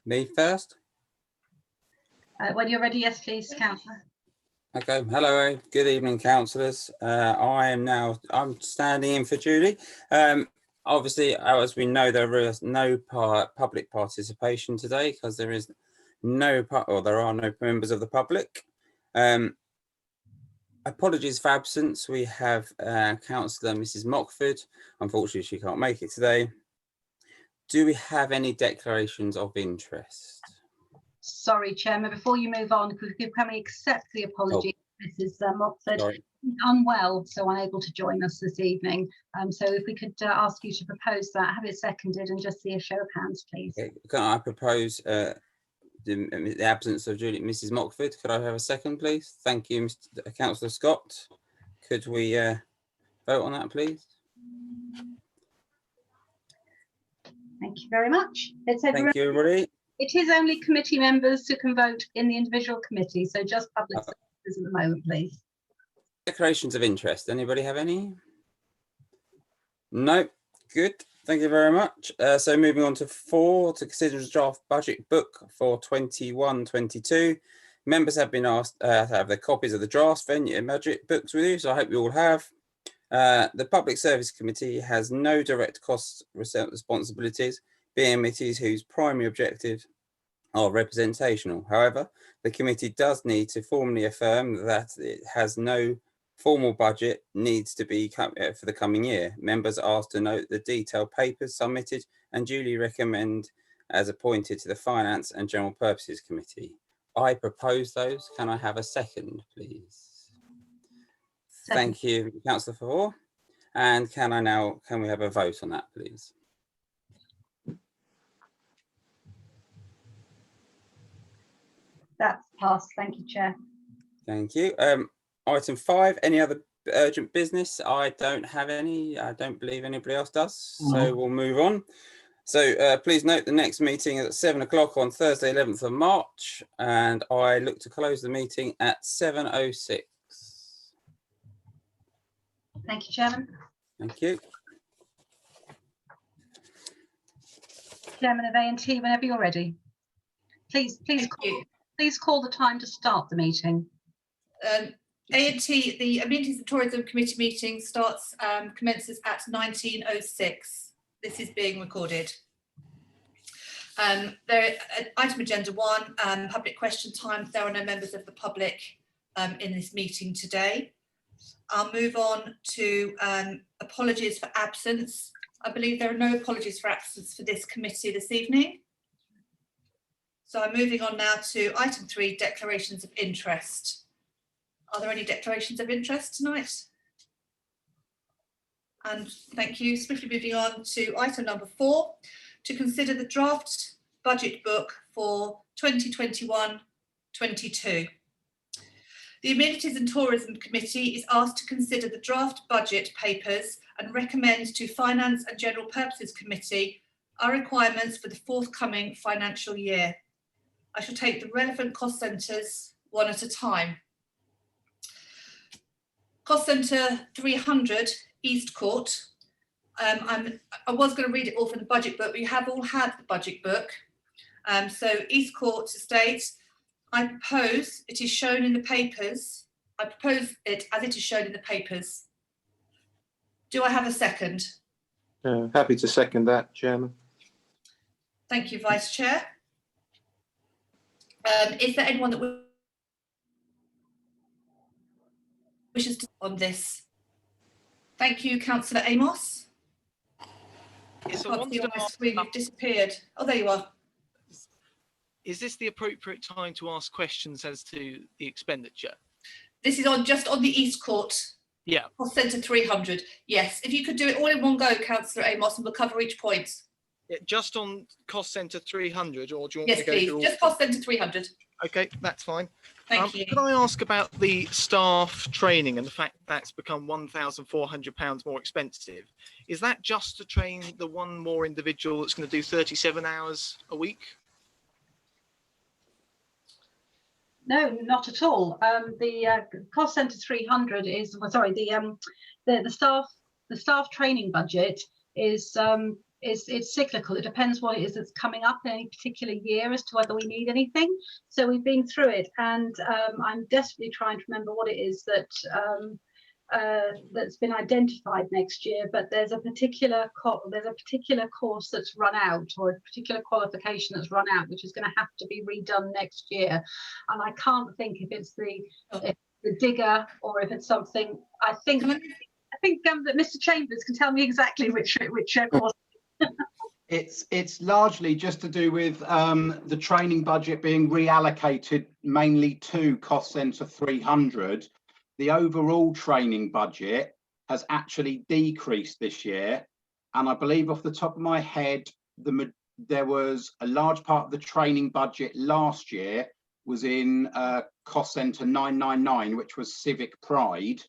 Me first. When you're ready, yes, please, Councillor. Okay. Hello. Good evening, councillors. I'm standing in for Julie. Obviously, as we know, there is no public participation today because there is there are no members of the public. Apologies for absence. We have Councillor Mrs. Mockford. Unfortunately, she can't make it today. Do we have any declarations of interest? Sorry, Chairman, before you move on, can we accept the apology? Mrs. Mockford, Sorry. unwell, so unable to join us this evening. So if we could ask you to propose that, have it seconded, and just see a show of hands, please. Okay. Can I propose the absence of Julie, Mrs. Mockford? Could I have a second, please? Thank you, Councillor Scott. Could we vote on that, please? Thank you very much. Thank you, everybody. It is only committee members who can vote in the individual committee, so just public services at the moment, please. Declarations of interest. Anybody have any? No. Good. Thank you very much. So moving on to 4, to consider the draft budget book for 21-22. Members have been asked to have their copies of the draft budget books with you, so I hope you all have. The Public Service Committee has no direct cost responsibilities, being committees whose primary objectives are representational. However, the committee does need to formally affirm that it has no formal budget needs to be for the coming year. Members are asked to note the detailed papers submitted and duly recommend as appointed to the Finance and General Purposes Committee. I propose those. Can I have a second, please? Second. Thank you, Councillor Faure. And can we have a vote on that, please? That's passed. Thank you, Chair. Thank you. Item 5, any other urgent business? I don't have any. I don't believe anybody else does. So we'll move on. So please note the next meeting is at 7 o'clock on Thursday, 11th of March. And I look to close the meeting at 7:06. Thank you, Chairman. Thank you. Chairman of A&T, whenever you're ready. Please call the time to start the meeting. A&T, the Amenities and Tourism Committee meeting commences at 19:06. This is being recorded. Item agenda 1, public question time. There are no members of the public in this meeting today. I'll move on to apologies for absence. I believe there are no apologies for absence for this committee this evening. So I'm moving on now to item 3, declarations of interest. Are there any declarations of interest tonight? And thank you. Swiftly moving on to item number 4, to consider the draft budget book for 2021-22. The Amenities and Tourism Committee is asked to consider the draft budget papers and recommend to Finance and General Purposes Committee our requirements for the forthcoming financial year. I shall take the relevant cost centres one at a time. Cost Centre 300, East Court. I was going to read it all from the budget book, but you have all had the budget book. So East Court Estate, I propose it is shown in the papers. I propose it as it is shown in the papers. Do I have a second? Happy to second that, Chairman. Thank you, Vice Chair. Is there anyone that wishes to on this? Thank you, Councillor Amos. Yes, You've disappeared. Oh, there you are. Is this the appropriate time to ask questions as to the expenditure? This is just on the East Court. Yeah. Cost Centre 300. Yes. If you could do it all in one go, Councillor Amos, and we'll cover each point. Yeah, just on Cost Centre 300, or do you want Yes, me to go please. through all? Just Cost Centre 300. Okay, that's fine. Thank you. Could I ask about the staff training and the fact that's become £1,400 more expensive? Is that just to train the one more individual that's going to do 37 hours a week? No, not at all. The Cost Centre 300 is, well, sorry, the staff training budget is it's cyclical. It depends what it is that's coming up in any particular year as to whether we need anything. So we've been through it, and I'm desperately trying to remember what it is that that's been identified next year. But there's a particular course that's run out, or a particular qualification that's run out, which is going to have to be redone next year. And I can't think if it's the digger or if it's something. I think that Mr. Chambers can tell me exactly which course. It's largely just to do with the training budget being reallocated mainly to cost centre 300. The overall training budget has actually decreased this year, and I believe off the top of my head there was a large part of the training budget last year was in cost centre 999, which was Civic Pride,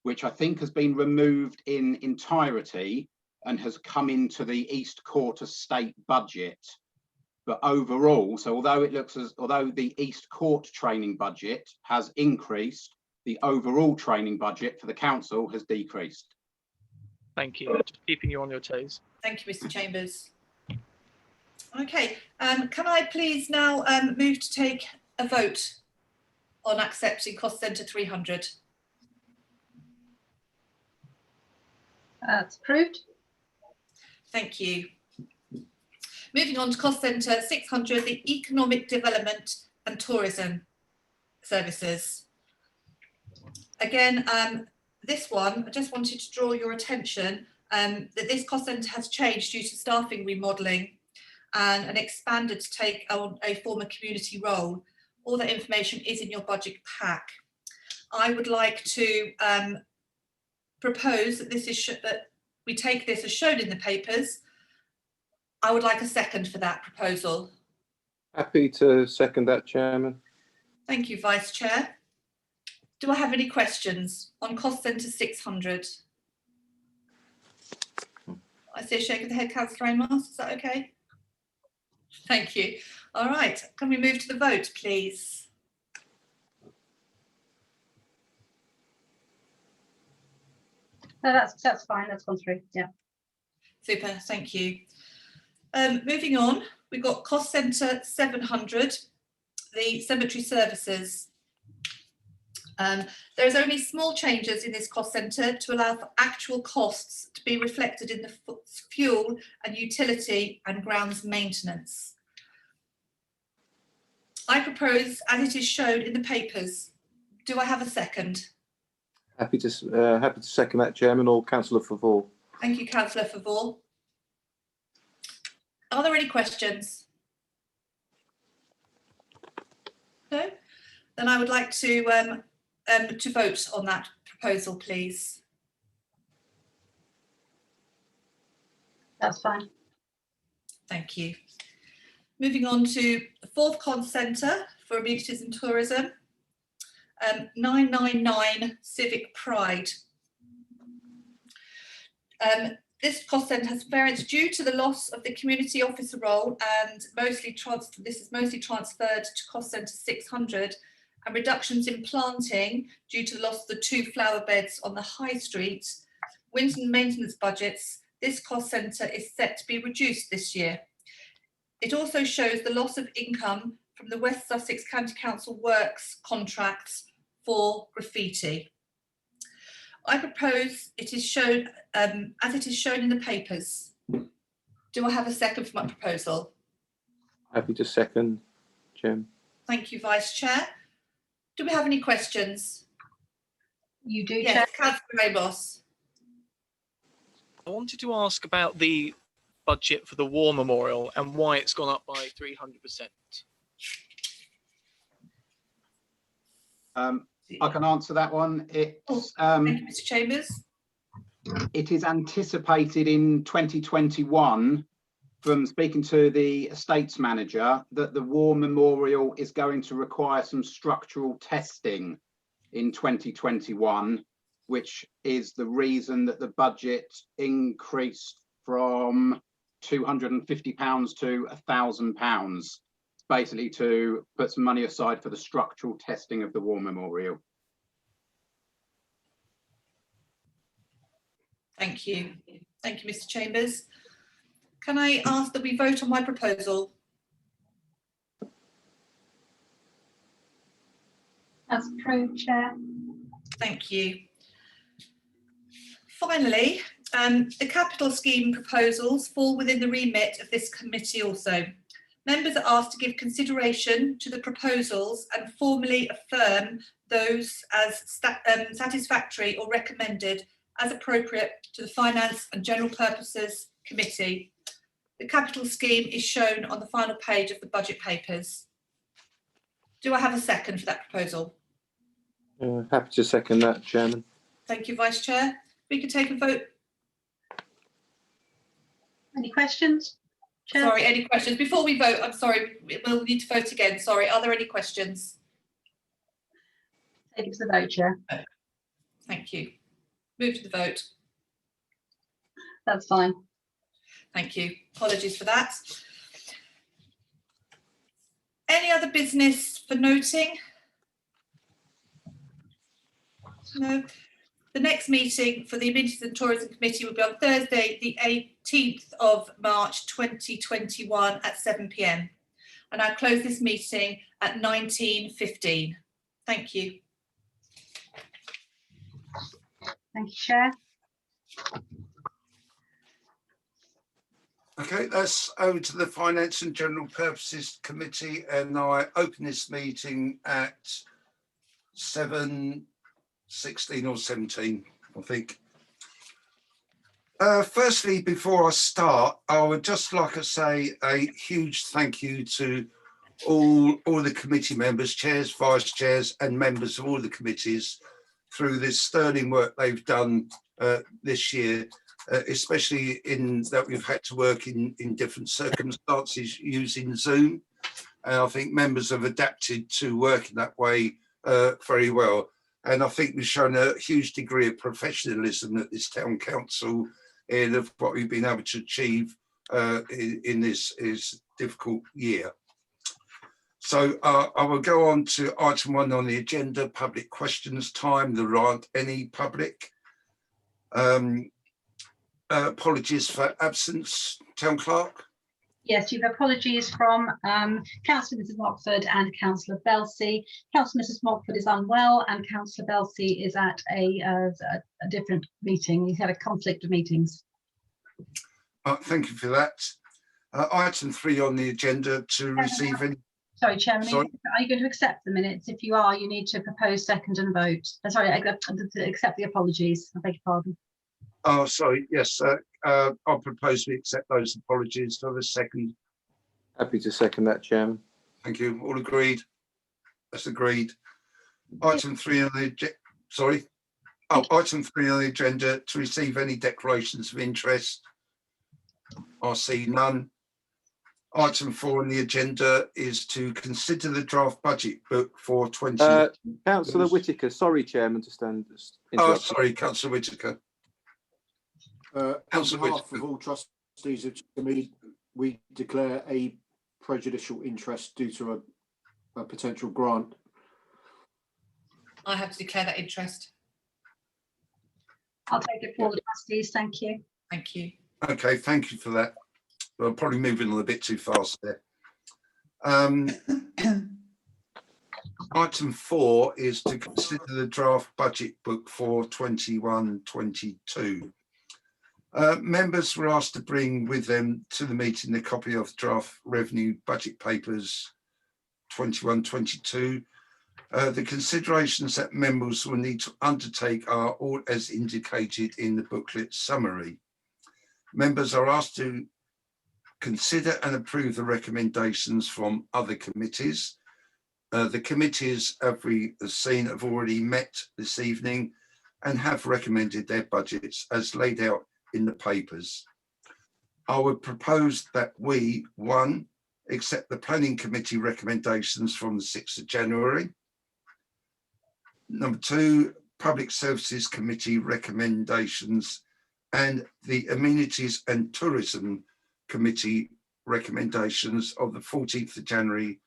which I think has been removed in entirety and has come into the East Quarter state budget. But overall, so although the East Court training budget has increased, the overall training budget for the council has decreased. Thank you. Just keeping you on your toes. Thank you, Mr. Chambers. Okay, can I please now move to take a vote on accepting cost centre 300? That's approved. Thank you. Moving on to cost centre 600, the Economic Development and Tourism Services. Again, this one, I just wanted to draw your attention that this cost centre has changed due to staffing remodelling and expanded to take on a former community role. All that information is in your budget pack. I would like to propose that that we take this as shown in the papers. I would like a second for that proposal. Happy to second that, Chairman. Thank you, Vice Chair. Do I have any questions on cost centre 600? I see a shake of the head, Councillor Amos. Is that okay? Thank you. All right, can we move to the vote, please? No, that's fine. That's gone through. Yeah. Super, thank you. Moving on, we've got cost centre 700, the cemetery services. There's only small changes in this cost centre to allow for actual costs to be reflected in the fuel and utility and grounds maintenance. I propose, as it is shown in the papers. Do I have a second? Happy to second that, Chairman, or Councillor Favor. Thank you, Councillor Favor. Are there any questions? No? Then I would like to vote on that proposal, please. That's fine. Thank you. Moving on to the fourth cost centre for amenities and tourism, 999 Civic Pride. This cost centre has variance due to the loss of the community officer role, and this is mostly transferred to cost centre 600, and reductions in planting due to the loss of the 2 flower beds on the High Street. Winter maintenance budgets, this cost centre is set to be reduced this year. It also shows the loss of income from the West Sussex County Council works contracts for graffiti. I propose it is shown as it is shown in the papers. Do I have a second for my proposal? Happy to second, Chairman. Thank you, Vice Chair. Do we have any questions? You do, Yes, Chair. Councillor Amos. I wanted to ask about the budget for the War Memorial and why it's gone up by 300%. I can answer that one. Thank you, Mr. Chambers. It is anticipated in 2021, from speaking to the estates manager, that the War Memorial is going to require some structural testing in 2021, which is the reason that the budget increased from £250 to £1,000, basically to put some money aside for the structural testing of the War Memorial. Thank you. Thank you, Mr. Chambers. Can I ask that we vote on my proposal? That's approved, Chair. Thank you. Finally, the capital scheme proposals fall within the remit of this committee also. Members are asked to give consideration to the proposals and formally affirm those as satisfactory or recommended as appropriate to the Finance and General Purposes Committee. The capital scheme is shown on the final page of the budget papers. Do I have a second for that proposal? Happy to second that, Chairman. Thank you, Vice Chair. We can take a vote. Any questions? Chair? Sorry, any questions? Before we vote, I'm sorry, we'll need to vote again. Sorry, are there any questions? Take it to the vote, Chair. Thank you. Move to the vote. That's fine. Thank you. Apologies for that. Any other business for noting? No. The next meeting for the Amenities and Tourism Committee will be on Thursday, the 18th of March 2021 at 7 p.m. And I'll close this meeting at 19:15. Thank you. Thank you, Chair. Okay, that's over to the Finance and General Purposes Committee, and I open this meeting at 7:16 or 17, I think. Firstly, before I start, I would just like to say a huge thank you to all the committee members, chairs, vice chairs, and members of all the committees through this sterling work they've done this year. Especially in that we've had to work in different circumstances using Zoom. And I think members have adapted to working that way very well. And I think we've shown a huge degree of professionalism at this town council in of what we've been able to achieve in this difficult year. So I will go on to item 1 on the agenda, public questions time. There aren't any public. Apologies for absence, Town Clerk. Yes, you've apologies from Councillor Mrs Mockford and Councillor Belsey. Councillor Mrs Mockford is unwell and Councillor Belsey is at a different meeting. He's had a conflict of meetings. Thank you for that. Item 3 on the agenda to receive any. Sorry, Chairman, Sorry? are you going to accept the minutes? If you are, you need to propose, second and vote. Sorry, accept the apologies. I beg your pardon. Oh, sorry. Yes, I'll propose we accept those apologies. For the second. Happy to second that, Chairman. Thank you. All agreed? That's agreed. Item 3 on the sorry. Oh, item 3 on the agenda to receive any declarations of interest. I see none. Item 4 on the agenda is to consider the draft budget book for 20. Councillor Whitaker, sorry, Chairman, to stand. Oh, sorry, Councillor Whitaker. On Councillor behalf Whitaker. of all trustees of the committee, we declare a prejudicial interest due to a potential grant. I have to declare that interest. I'll take it for the trustees. Thank you. Thank you. Okay, thank you for that. We're probably moving a little bit too fast there. Item 4 is to consider the draft budget book for 21-22. Members were asked to bring with them to the meeting a copy of draft revenue budget papers 21-22. The considerations that members will need to undertake are all as indicated in the booklet summary. Members are asked to consider and approve the recommendations from other committees. The committees, as we have seen, have already met this evening and have recommended their budgets as laid out in the papers. I would propose that we, 1, accept the Planning Committee recommendations from the 6th of January. Number 2, Public Services Committee recommendations and the Amenities and Tourism Committee recommendations of the 14th of January,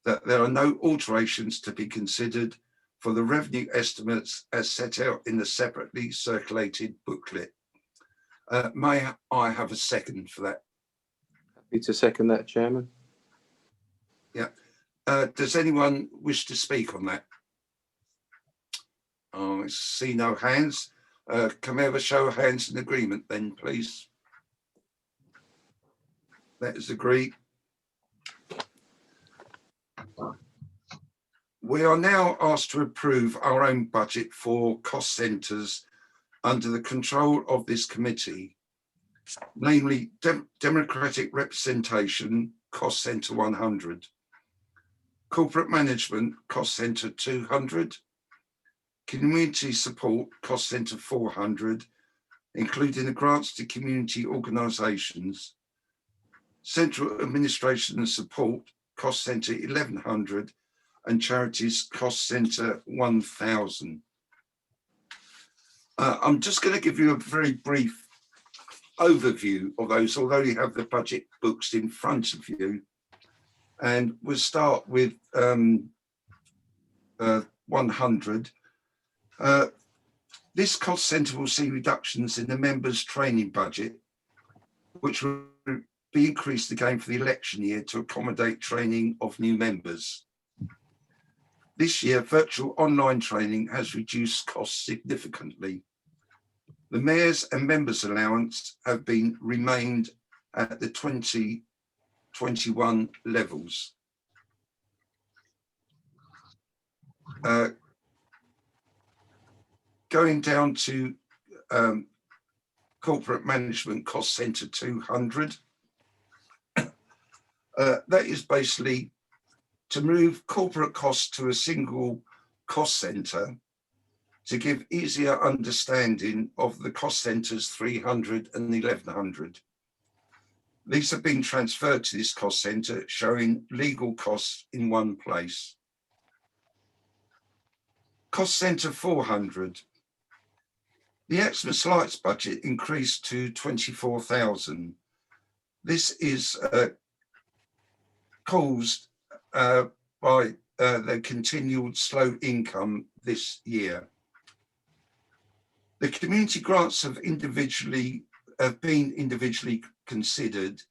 that there are no alterations to be considered for the revenue estimates as set out in the separately circulated booklet. May I have a second for that? Happy to second that, Chairman. Does anyone wish to speak on that? I see no hands. Can we have a show of hands in agreement then, please? That is agreed. We are now asked to approve our own budget for cost centres under the control of this committee, namely Democratic Representation, Cost Centre 100, Corporate Management, Cost Centre 200, Community Support, Cost Centre 400, including the grants to community organisations, Central Administration and Support, Cost Centre 1100, and Charities, Cost Centre 1000. I'm just going to give you a very brief overview of those, although you have the budget books in front of you. And we'll start with 100. This cost centre will see reductions in the members' training budget, which will be increased again for the election year to accommodate training of new members. This year, virtual online training has reduced costs significantly. The Mayor's and Members' allowance have been remained at the 2021 levels. Going down to Corporate Management, Cost Centre 200. That is basically to move corporate costs to a single cost centre to give easier understanding of the cost centres 300 and 1100. These have been transferred to this cost centre, showing legal costs in one place. Cost Centre 400. The Xmas Lights budget increased to 24,000. This is caused by the continued slow income this year. The community grants have been individually considered,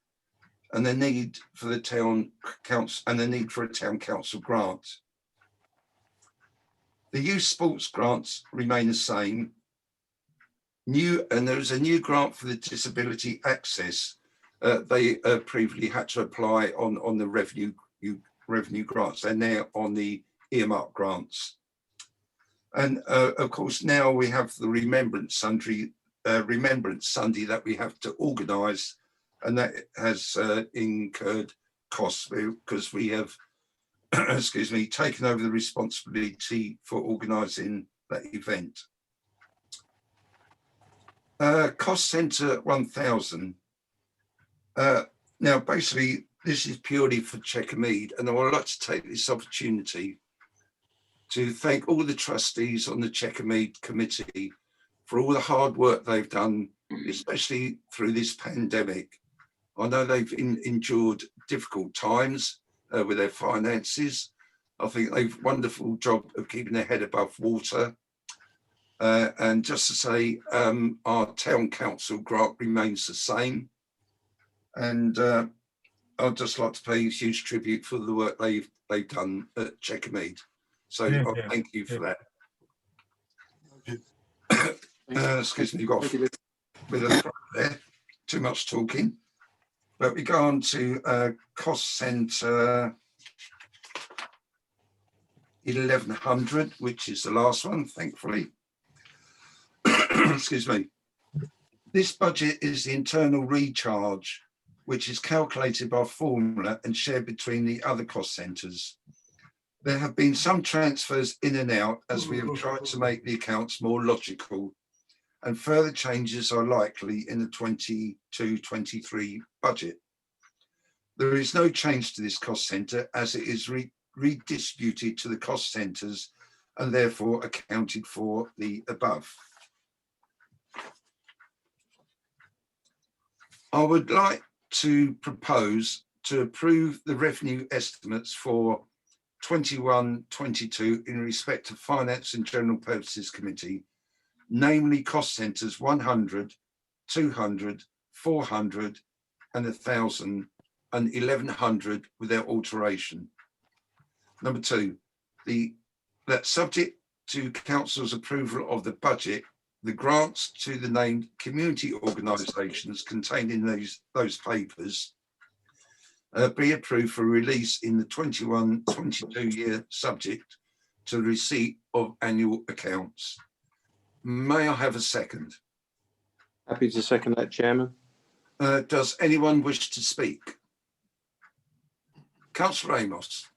and the need for the town council and the need for a town council grant. The youth sports grants remain the same. And there is a new grant for the disability access. They previously had to apply on the revenue grants. They're now on the earmark grants. And of course, now we have the Remembrance Sunday that we have to organise, and that has incurred costs because we have, excuse me, taken over the responsibility for organising that event. Cost Centre 1000. Now, basically, this is purely for Chequer Mead, and I would like to take this opportunity to thank all the trustees on the Chequer Mead committee for all the hard work they've done, especially through this pandemic. I know they've endured difficult times with their finances. I think they've done a wonderful job of keeping their head above water. And just to say, our town council grant remains the same. And I'd just like to pay a huge tribute for the work they've done at Chequer Mead. So thank you for that. Excuse me, got a bit of throat there, too much talking. But we go on to Cost Centre 1100, which is the last one, thankfully. Excuse me. This budget is the internal recharge, which is calculated by formula and shared between the other cost centres. There have been some transfers in and out as we have tried to make the accounts more logical, and further changes are likely in the 22-23 budget. There is no change to this cost centre as it is redistributed to the cost centres and therefore accounted for the above. I would like to propose to approve the revenue estimates for 21-22 in respect of Finance and General Purposes Committee, namely cost centres 100, 200, 400 and 1000 and 1100 without alteration. Number 2, that subject to council's approval of the budget, the grants to the named community organisations contained in those papers be approved for release in the 21-22 year, subject to the receipt of annual accounts. May I have a second? Happy to second that, Chairman. Does anyone wish to speak? Councillor Amos.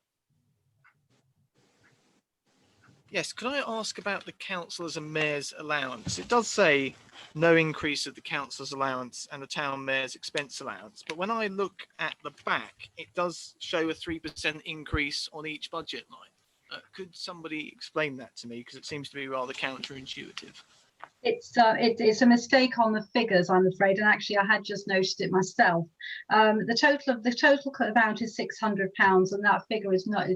Yes, can I ask about the councillors and mayors allowance? It does say no increase of the councillors allowance and the town mayor's expense allowance, but when I look at the back, it does show a 3% increase on each budget line. Could somebody explain that to me? Because it seems to be rather counterintuitive. It's a mistake on the figures, I'm afraid, and actually I had just noticed it myself. The total amount is £600, and that figure is not.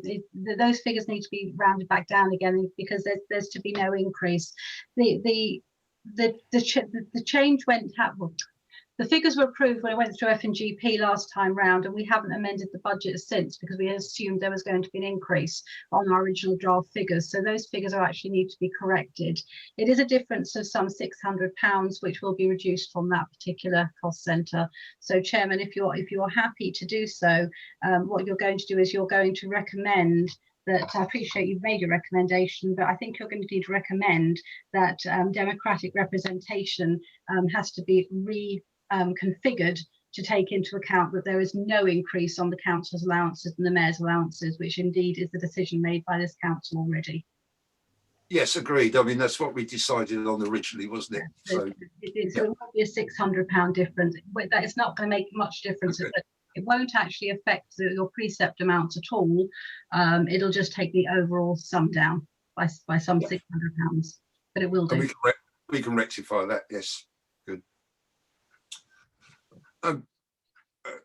Those figures need to be rounded back down again because there's to be no increase. The change went. The figures were approved when it went through F&GP last time round, and we haven't amended the budget since because we assumed there was going to be an increase on our original draft figures. So those figures are actually need to be corrected. It is a difference of some £600, which will be reduced from that particular cost centre. So, Chairman, if you're happy to do so, what you're going to do is you're going to recommend that. I appreciate you've made your recommendation, but I think you're going to need to recommend that democratic representation has to be configured to take into account that there is no increase on the council's allowances and the mayor's allowances, which indeed is the decision made by this council already. Yes, agreed. I mean, that's what we decided on originally, wasn't it? So it won't be a £600 difference. That is not going to make much difference. Okay. It won't actually affect your precept amounts at all. It'll just take the overall sum down by some £600, but it will do. and we can rectify that. Yes, good.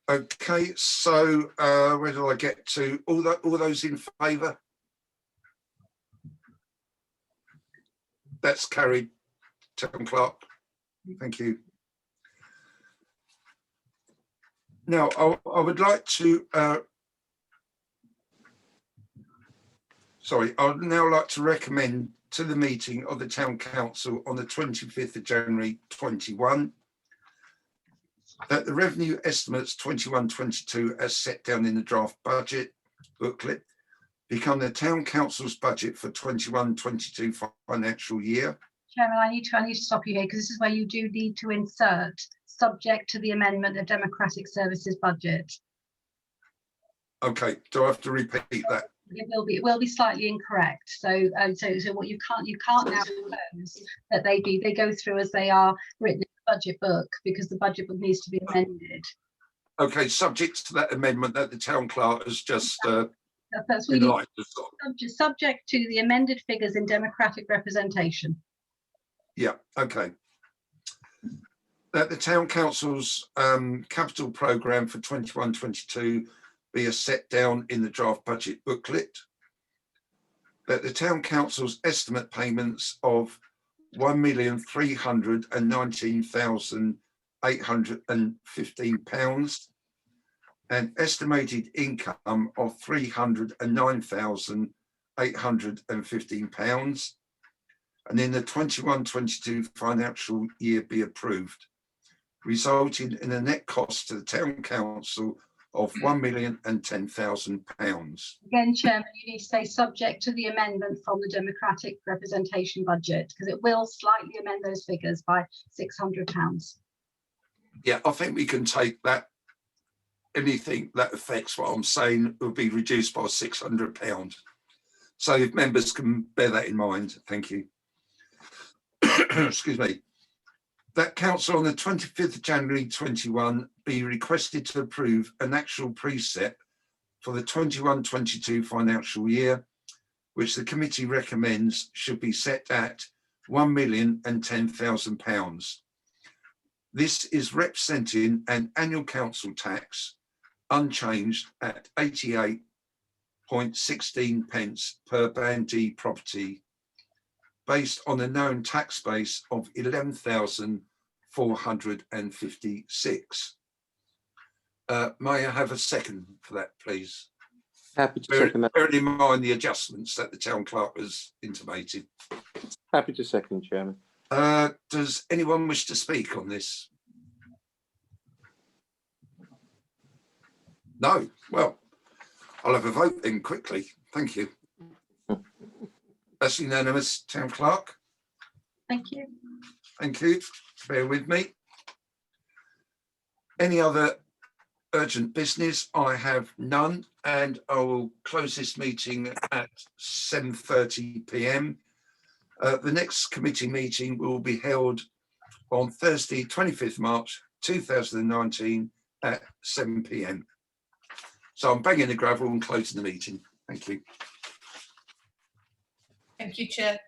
Okay, so where do I get to? All those in favour? That's carried. Town Clerk, thank you. Now, I would like to. I would now like to recommend to the meeting of the Town Council on the 25th of January 21 that the revenue estimates 21-22 as set down in the draft budget booklet become the Town Council's budget for 21-22 financial year. Chairman, I need to stop you here because this is where you do need to insert subject to the amendment of Democratic Services budget. Okay, do I have to repeat that? It will be slightly incorrect. So what you can't now propose that they go through as they are written in the budget book because the budget book needs to be amended. Okay, subject to that amendment that the Town Clerk has just That's really enlightened us on. subject to the amended figures in democratic representation. Yeah, okay. That the Town Council's capital programme for 21-22 be as set down in the draft budget booklet. That the Town Council's estimate payments of £1,319,815 and estimated income of £309,815, and in the 21-22 financial year be approved, resulting in a net cost to the Town Council of £1,010,000. Again, Chairman, you need to say subject to the amendment from the democratic representation budget because it will slightly amend those figures by £600. Yeah, I think we can take that. Anything that affects what I'm saying will be reduced by £600. So if members can bear that in mind, thank you. Excuse me. That council on the 25th of January 21 be requested to approve an actual precept for the 21-22 financial year, which the committee recommends should be set at £1,010,000. This is representing an annual council tax unchanged at 88.16 pence per Band D property, based on a known tax base of 11,456. May I have a second for that, please? Happy to second that. Bearing in mind the adjustments that the town clerk has intimated. Happy to second, Chairman. Does anyone wish to speak on this? No. Well, I'll have a vote then quickly. Thank you. That's unanimous, town clerk. Thank you. Thank you. Bear with me. Any other urgent business? I have none, and I will close this meeting at 7:30 p.m. The next committee meeting will be held on Thursday, 25th March 2019 at 7 p.m. So I'm banging the gravel and closing the meeting. Thank you. Thank you, Chair.